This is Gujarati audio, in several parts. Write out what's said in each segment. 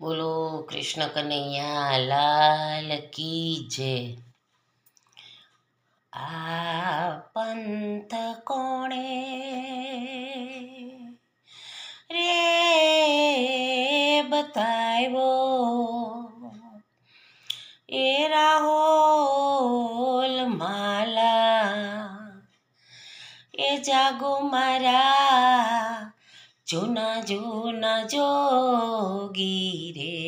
બોલો કૃષ્ણ કનૈયા લાલ કી જય. આ પંથ કોણે રે બતાવ્યો, એ રાહોલ માલા, એ જાગો મારા જૂના જૂના જોગી રે,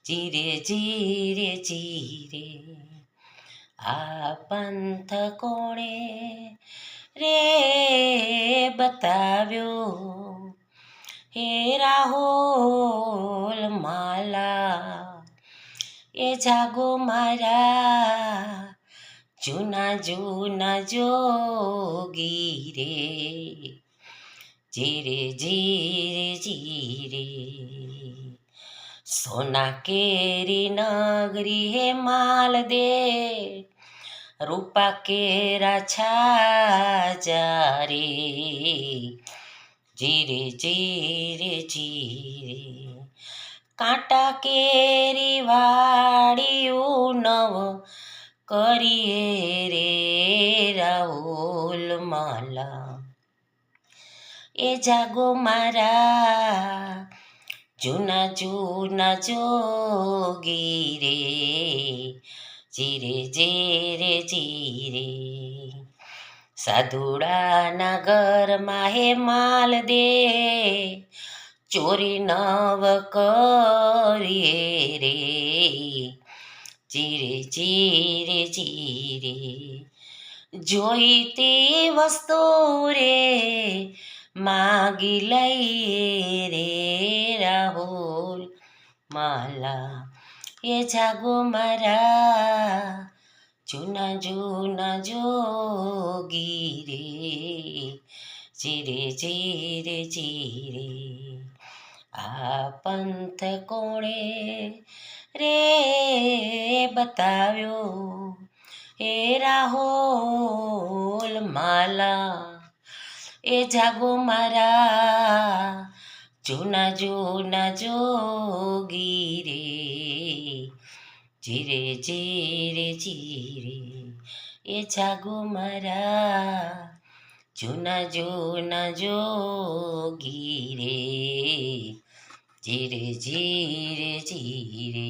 જીરે જીરે જીરે. આ પંથ કોણે રે બતાવ્યો, હે રાહોલ માલા, એ જાગો મારા જૂના જૂના જોગી રે, જીરે જીરે જીરે. સોના કેરી નગરી હે માલ દે, રૂપા કેરા છાજા રે, જીરે જીરે જીરે. કાંટા કેરી વાળ્યું નવ કરીએ રે રાહોલ માલા, એ જાગો મારા જૂના જૂના જોગી રે, જીરે જીરે જીરે. સાધુડાના ઘરમાં હે માલ દે, ચોરી નવ કરીએ રે, જીરે જીરે જીરે. જોઈતી વસ્તુ રે માગી લઈએ રે રાહોલ માલા, એ જાગો મારા જૂના જૂના જોગી રે, જીરે જીરે જીરે. આ પંથ કોણે રે બતાવ્યો, હે રાહોલ માલા, એ જાગો મારા જૂના જૂના જોગી રે, જીરે જીરે જીરે. એ જાગો મારા જૂના જૂના જોગી રે, જીરે જીરે જીરે.